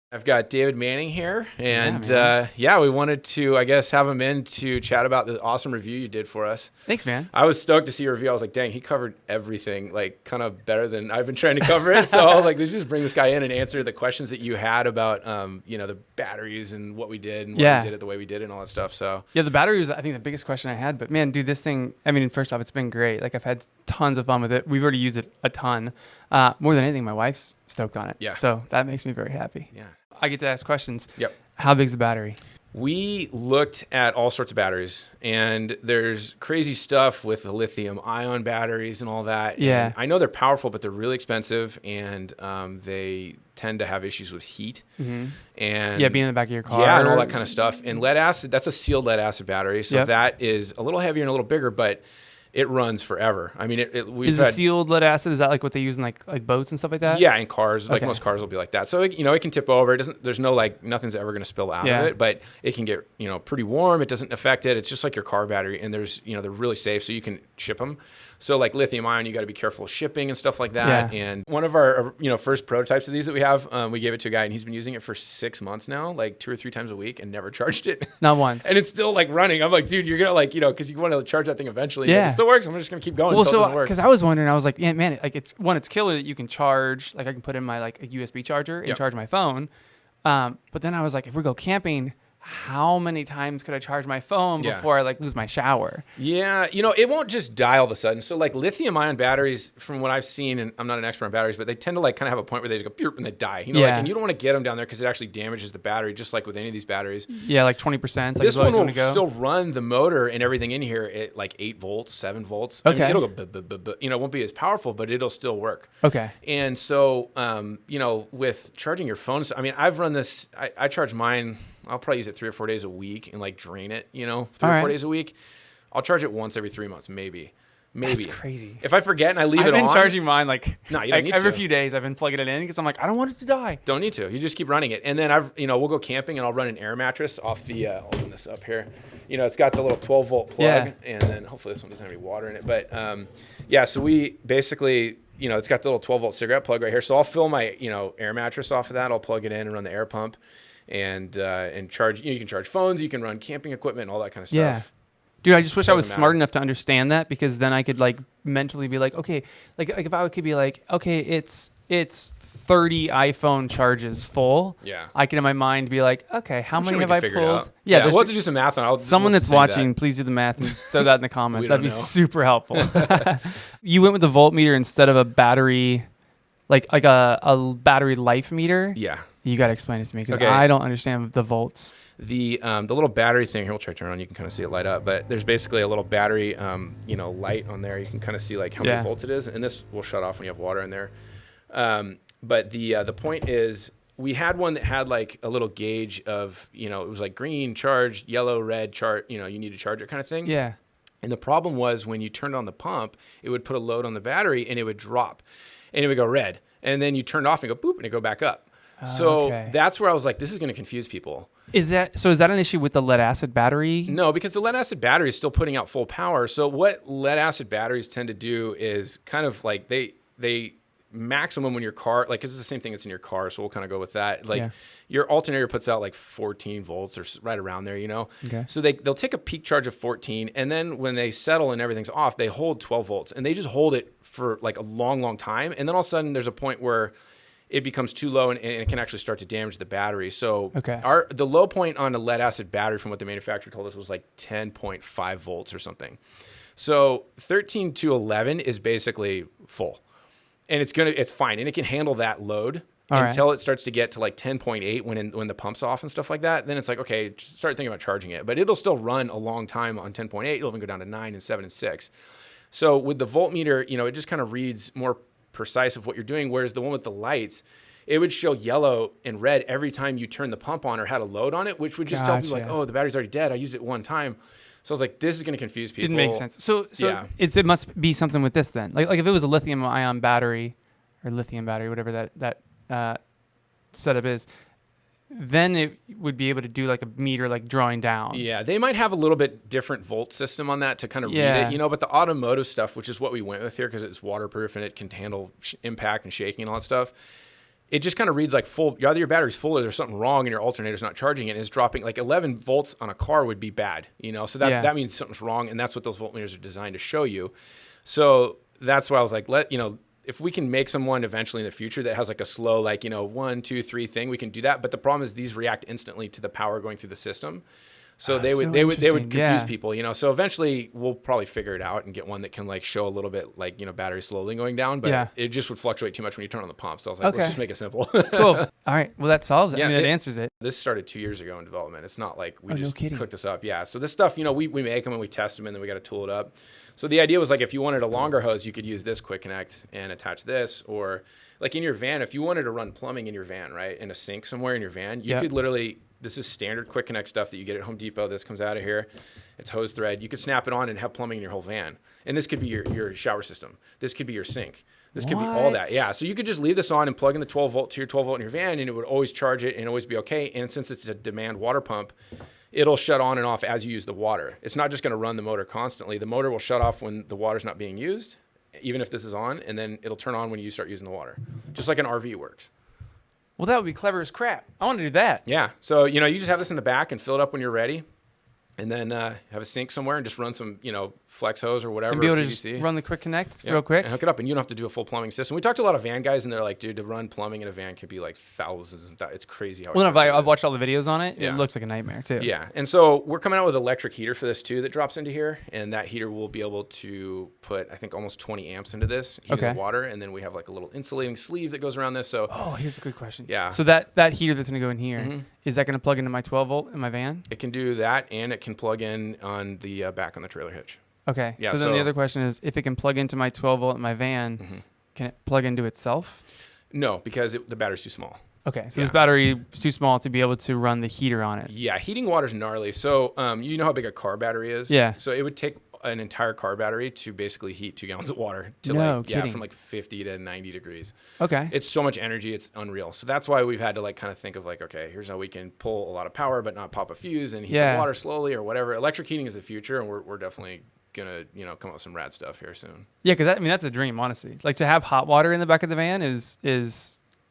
I've got David Manning here, and man. we wanted to, I guess, have him in to chat about the awesome review you did for us. Thanks, man. I was stoked to see your review. I was like, dang, he covered everything, like, kind of better than I've been trying to cover it. So I was like, let's just bring this guy in and answer the questions that you had about, the batteries and what we did and why we did it the way we did it and all that stuff. So yeah, the battery was, I think, the biggest question I had. But man, dude, this thing, I mean, first off, it's been great. Like, I've had tons of fun with it. We've already used it a ton. More than anything, my wife's stoked on it. Yeah. So that makes me very happy. Yeah. I get to ask questions. Yep. How big's the battery? We looked at all sorts of batteries, and there's crazy stuff with the lithium-ion batteries and all that. Yeah. And I know they're powerful, but they're really expensive, and they tend to have issues with heat. Mm-hmm. And being in the back of your car. Yeah, and all that kind of stuff. And lead acid, that's a sealed lead acid battery, so Yep. that is a little heavier and a little bigger, but it runs forever. I mean, Is the sealed lead acid, is that like what they use in like boats and stuff like that? Yeah, in cars, like Okay. most cars will be like that. So, it can tip over. It doesn't, there's no nothing's ever going to spill out of it, but it can get, pretty warm. It doesn't affect it. It's just like your car battery, and there's, they're really safe, so you can ship them. So like lithium ion, you got to be careful of shipping and stuff like that. Yeah. And one of our, first prototypes of these that we have, we gave it to a guy, and he's been using it for 6 months now, like 2 or 3 times a week, and never charged it. Not once. And it's still like running. I'm like, dude, you're going to because you want to charge that thing eventually. Yeah. So it still works. I'm just going to keep going until it doesn't work. Because I was wondering, I was like, yeah, man, like it's killer that you can charge, like I can put in my like a USB charger and charge my phone. But then I was like, if we go camping, how many times could I charge my phone before I like lose my shower? Yeah, it won't just die all of a sudden. So like lithium ion batteries, from what I've seen, and I'm not an expert on batteries, but they tend to like kind of have a point where they just go and they die. And you don't want to get them down there because it actually damages the battery, just like with any of these batteries. Yeah, like 20%. This one will still run the motor and everything in here at like 8 volts, 7 volts. Okay. I mean, it'll go, it won't be as powerful, but it'll still work. Okay. And so, with charging your phone, I mean, I've run this. I charge mine. I'll probably use it 3 or 4 days a week and like drain it, 3 or 4 days a week. I'll charge it once every 3 months, maybe. That's crazy. If I forget and I leave it on. I've been charging mine like no, you don't need every to. few days. I've been plugging it in because I'm like, I don't want it to die. Don't need to. You just keep running it. And then we'll go camping and I'll run an air mattress off the, I'll open this up here. It's got the little 12 volt plug and then hopefully this one doesn't have any water in it. But so we basically, it's got the little 12 volt cigarette plug right here. So I'll fill my, air mattress off of that. I'll plug it in and run the air pump. And charge. You can charge phones. You can run camping equipment and all that kind of stuff. Yeah, dude. I just wish I was smart matter. enough to understand that, because then I could like mentally be like, okay, like if I could be like, okay, it's 30 iPhone charges full. Yeah. I can in my mind be like, okay, how many have I pulled? Yeah, we'll have to do some math on it. Someone that's watching, please do the math and throw that in the comments. That'd be super helpful. You went with the voltmeter instead of a battery, like a battery life meter. Yeah. You got to explain it to me because I don't understand the volts. The little battery thing here, we'll try to turn it on. You can kind of see it light up, but there's basically a little battery, light on there. You can kind of see like how many volts it is, and this will shut off when you have water in there. But the point is, we had one that had like a little gauge of, it was like green charged, yellow, red chart. You need to charge it kind of thing. Yeah. And the problem was when you turned on the pump, it would put a load on the battery and it would drop, and it would go red, and then you turn it off and go boop, and it go back up. So that's where I was like, this is going to confuse people. Is that an issue with the lead acid battery? No, because the lead acid battery is still putting out full power. So what lead acid batteries tend to do is kind of like they maximum when your car, like, 'cause it's the same thing that's in your car. So we'll kind of go with that. Like your alternator puts out like 14 volts or right around there, Okay. So they'll take a peak charge of 14, and then when they settle and everything's off, they hold 12 volts, and they just hold it for like a long, long time. And then all of a sudden there's a point where it becomes too low and it can actually start to damage the battery. So the low point on a lead acid battery, from what the manufacturer told us, was like 10.5 volts or something. So 13 to 11 is basically full, and it's fine, and it can handle that load until it starts to get to like 10.8 when the pump's off and stuff like that. Then it's like, okay, just start thinking about charging it, but it'll still run a long time on 10.8. It'll even go down to 9 and 7 and 6. So with the voltmeter, it just kind of reads more precise of what you're doing, whereas the one with the lights, it would show yellow and red every time you turn the pump on or had a load on it, which would just tell people like, oh, the battery's already dead. I used it one time. So I was like, this is going to confuse people. Didn't make sense. So it must be something with this then. Like if it was a lithium ion battery or lithium battery, whatever that setup is, then it would be able to do like a meter, like drawing down. Yeah, they might have a little bit different volt system on that to kind of read it, but the automotive stuff, which is what we went with here because it's waterproof and it can handle impact and shaking and all that stuff, it just kind of reads like full. Either your battery's full or there's something wrong and your alternator's not charging it and it's dropping. Like 11 volts on a car would be bad, so that means something's wrong, and that's what those voltmeters are designed to show you. So that's why I was like, if we can make someone eventually in the future that has like a slow, 1, 2, 3 thing, we can do that. But the problem is these react instantly to the power going through the system. So they would confuse people, So eventually we'll probably figure it out and get one that can like show a little bit battery slowly going down, but it just would fluctuate too much when you turn on the pump. So I was like, let's just make it simple. Cool. All right. Well, that solves it. That answers it. This started 2 years ago in development. It's not like we just cooked this up. Yeah. So this stuff, we make them and we test them and then we got to tool it up. So the idea was like if you wanted a longer hose, you could use this quick connect and attach this, or like in your van, if you wanted to run plumbing in your van, right, in a sink somewhere in your van, you could literally. This is standard quick connect stuff that you get at Home Depot. This comes out of here. It's hose thread. You could snap it on and have plumbing in your whole van. And this could be your shower system. This could be your sink. This could be all that. Yeah. So you could just leave this on and plug in the 12 volt to your 12 volt in your van, and it would always charge it and always be okay. And since it's a demand water pump, it'll shut on and off as you use the water. It's not just going to run the motor constantly. The motor will shut off when the water's not being used, even if this is on, and then it'll turn on when you start using the water, just like an RV works. Well, that would be clever as crap. I want to do that. Yeah. So, you just have this in the back and fill it up when you're ready. And then have a sink somewhere and just run some, flex hose or whatever. And be able to just run the quick connect real quick. And hook it up, and you don't have to do a full plumbing system. We talked to a lot of van guys, and they're like, dude, to run plumbing in a van could be like thousands. It's crazy how expensive I've watched all the videos on it. It looks like a nightmare, too. Yeah. And so we're coming out with an electric heater for this, too, that drops into here. And that heater will be able to put, I think, almost 20 amps into this, heat the water. And then we have like a little insulating sleeve that goes around this. So here's a good question. Yeah. So that heater that's going to go in here, is that going to plug into my 12 volt in my van? It can do that, and it can plug in on the back on the trailer hitch. Okay. Yeah, so then the other question is, if it can plug into my 12 volt in my van, can it plug into itself? No, because the battery's too small. Okay, so this battery is too small to be able to run the heater on it. Yeah, heating water's gnarly. So you know how big a car battery is? Yeah. So it would take an entire car battery to basically heat 2 gallons of water to from like 50 to 90 degrees. Okay. It's so much energy, it's unreal. So that's why we've had to kind of think of okay, here's how we can pull a lot of power but not pop a fuse and heat the water slowly or whatever. Electric heating is the future, and we're definitely gonna come up with some rad stuff here soon. Yeah, because that's a dream, honestly. Like to have hot water in the back of the van is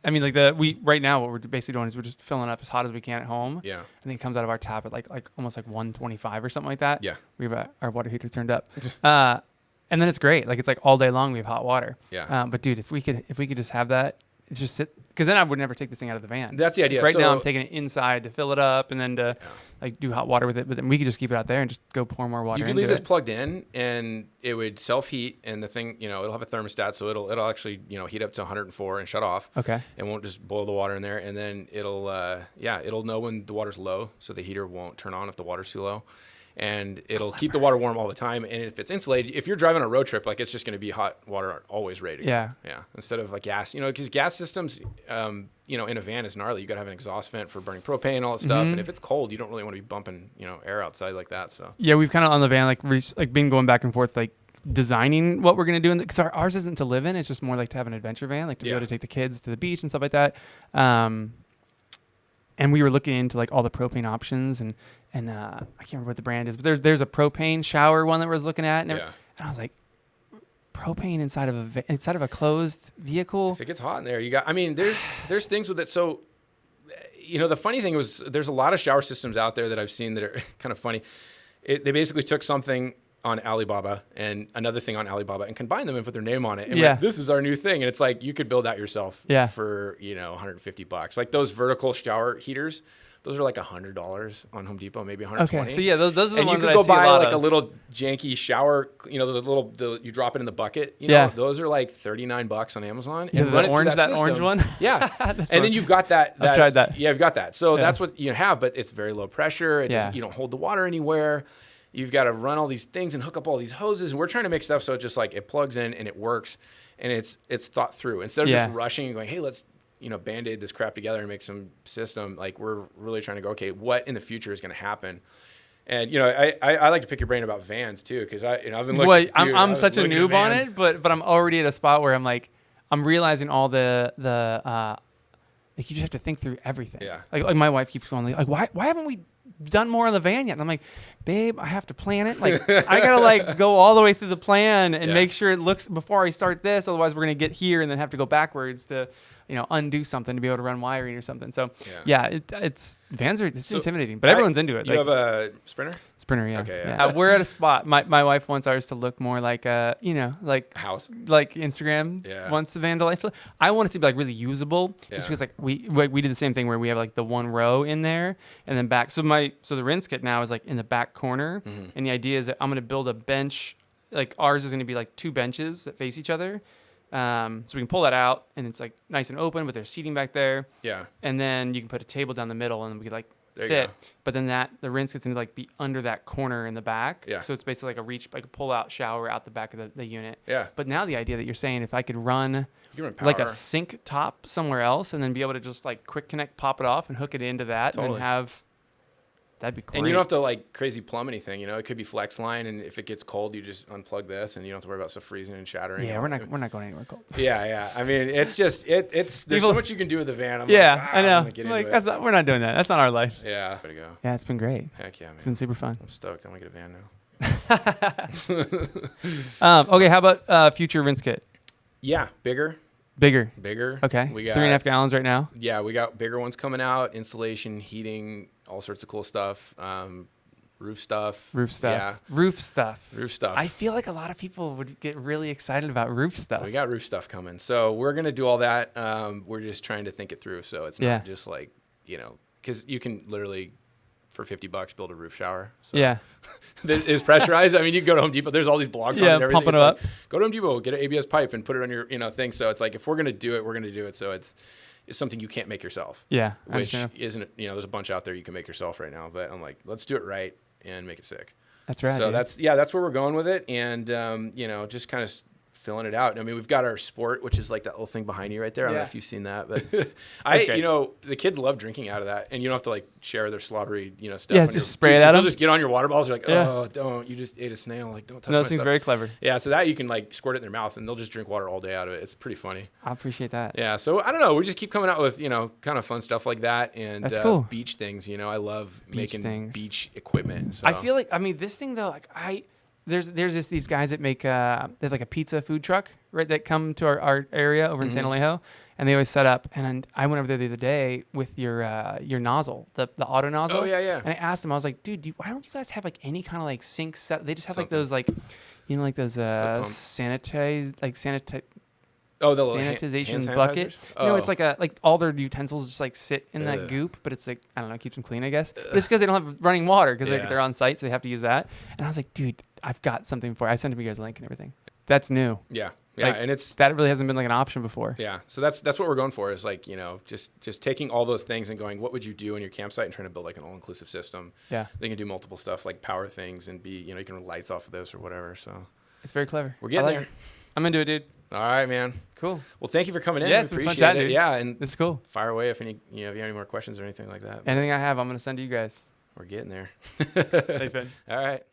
right now what we're basically doing is we're just filling up as hot as we can at home. Yeah. I think it comes out of our tap at like almost like 125 or something like that. Yeah. We have our water heater turned up. And then it's great. Like it's like all day long we have hot water. Yeah. But dude, if we could just have that, it's just sit, because then I would never take this thing out of the van. That's the idea. Right now I'm taking it inside to fill it up and then to like do hot water with it. But then we could just keep it out there and just go pour more water. You could leave this plugged in and it would self heat, and the thing, it'll have a thermostat, so it'll actually, heat up to 104 and shut off. Okay. It won't just boil the water in there, and then it'll know when the water's low, so the heater won't turn on if the water's too low. And it'll keep the water warm all the time. And if it's insulated, if you're driving a road trip, like it's just going to be hot water always ready to go. Yeah. Instead of like gas, because gas systems, in a van is gnarly. You got to have an exhaust vent for burning propane, all that stuff. And if it's cold, you don't really want to be bumping, air outside like that. So yeah, we've kind of on the van, like been going back and forth, like designing what we're going to do. Because ours isn't to live in. It's just more like to have an adventure van, like to be able to take the kids to the beach and stuff like that. And we were looking into like all the propane options and I can't remember what the brand is, but there's a propane shower one that we're looking at, and I was like, propane inside of a closed vehicle. If it gets hot in there, there's things with it. So, the funny thing was there's a lot of shower systems out there that I've seen that are kind of funny. They basically took something on Alibaba and another thing on Alibaba and combined them and put their name on it. And like, this is our new thing. And it's like, you could build that yourself for, $150. Like those vertical shower heaters, those are like $100 on Home Depot, maybe $120. Okay, so yeah, those are the and ones you that could I go see buy a lot like of. a little janky shower, you drop it in the bucket. Those are like $39 on Amazon. Yeah, and run that orange one. Yeah, and then you've got that. I've tried that. Yeah, you've got that. So that's what you have, but it's very low pressure. You don't hold the water anywhere. You've got to run all these things and hook up all these hoses, and we're trying to make stuff so it just like it plugs in and it works, and it's thought through instead of just rushing and going, hey, let's band-aid this crap together and make some system. Like we're really trying to go, okay, what in the future is going to happen? And I like to pick your brain about vans too, because I've been looking. Well, I'm such a noob on it, but I'm already at a spot where I'm realizing all the like you just have to think through everything. Yeah. Like my wife keeps going like why haven't we done more on the van yet? And I'm like, babe, I have to plan it. Like I gotta go all the way through the plan and make sure it looks before I start this. Otherwise, we're gonna get here and then have to go backwards to. undo something to be able to run wiring or something. So it's intimidating, but everyone's into it. You have a Sprinter? Sprinter, yeah. Okay, yeah. We're at a spot. My wife wants ours to look more like like house, like Instagram wants the Vandal. I want it to be like really usable, just because like we did the same thing where we have like the one row in there and then back. So the RinseKit now is like in the back corner, and the idea is that I'm gonna build a bench. Like ours is gonna be like 2 benches that face each other. So we can pull that out and it's like nice and open, but there's seating back there. Yeah. And then you can put a table down the middle and we could like sit. But then the RinseKit's gonna like be under that corner in the back. Yeah. So it's basically like a reach, like a pull out shower out the back of the unit. Yeah. But now the idea that you're saying, if I could run like a sink top somewhere else and then be able to just like quick connect, pop it off and hook it into that and have. That'd be great. And you don't have to like crazy plumb anything, It could be flex line, and if it gets cold, you just unplug this, and you don't have to worry about stuff freezing and shattering. Yeah, we're not going anywhere cold. Yeah. I mean, it's just there's so much you can do with the van. I know. We're not doing that. That's not our life. Yeah. Way to go. Yeah, it's been great. Heck yeah, man. It's been super fun. I'm stoked. I'm gonna get a van now. Okay, how about future RinseKit? Yeah, bigger. Okay. We got 3.5 gallons right now. Yeah, we got bigger ones coming out. Installation, heating, all sorts of cool stuff. Roof stuff. Yeah. Roof stuff. I feel like a lot of people would get really excited about roof stuff. We got roof stuff coming. So we're going to do all that. We're just trying to think it through. So it's not just like, because you can literally, for $50 build a roof shower. So it's pressurized. I mean, you can go to Home Depot. There's all these blogs on it and everything. Pumping it up. Like, go to Home Depot, get an ABS pipe and put it on your thing. So it's like, if we're going to do it, we're going to do it. So it's something you can't make yourself. Yeah. Which isn't, there's a bunch out there you can make yourself right now. But I'm like, let's do it right and make it sick. That's right. So that's where we're going with it. And, just kind of filling it out. I mean, we've got our Sport, which is like that little thing behind you right there. I don't know if you've seen that, but the kids love drinking out of that, and you don't have to like share their slobbery, stuff. Yeah, just spray it at them. They'll just get on your water bottles. You're like, oh, don't! You just ate a snail. Like, don't touch my stuff. That seems very clever. Yeah, so that you can like squirt it in their mouth, and they'll just drink water all day out of it. It's pretty funny. I appreciate that. Yeah, so I don't know. We just keep coming out with kind of fun stuff like that, and that's cool. Beach things. I love making beach equipment. So. I feel like this thing though, like there's just these guys that make they have like a pizza food truck, right, that come to our area over in San Alejo, and they always set up. And I went over there the other day with your nozzle, the auto nozzle. Oh yeah. And I asked them, I was like, dude, why don't you guys have like any kind of like sink set? They just have like those like those sanitization bucket. No, it's like all their utensils just like sit in that goop, but it's like, I don't know, keeps them clean, I guess. But it's because they don't have running water because they're on site, so they have to use that. And I was like, dude, I've got something for you. I sent you guys a link and everything. That's new. Yeah. And that really hasn't been like an option before. Yeah. So that's what we're going for, is like, just taking all those things and going, what would you do in your campsite, and trying to build like an all-inclusive system. Yeah. They can do multiple stuff like power things and you can run lights off of this or whatever. So it's very clever. We're getting there. I'm into it, dude. All right, man. Cool. Well, thank you for coming in. Yeah, it's been fun chatting, dude. Yeah, and it's cool. Fire away if you have any more questions or anything like that. Anything I have, I'm gonna send to you guys. We're getting there. Thanks, man. All right.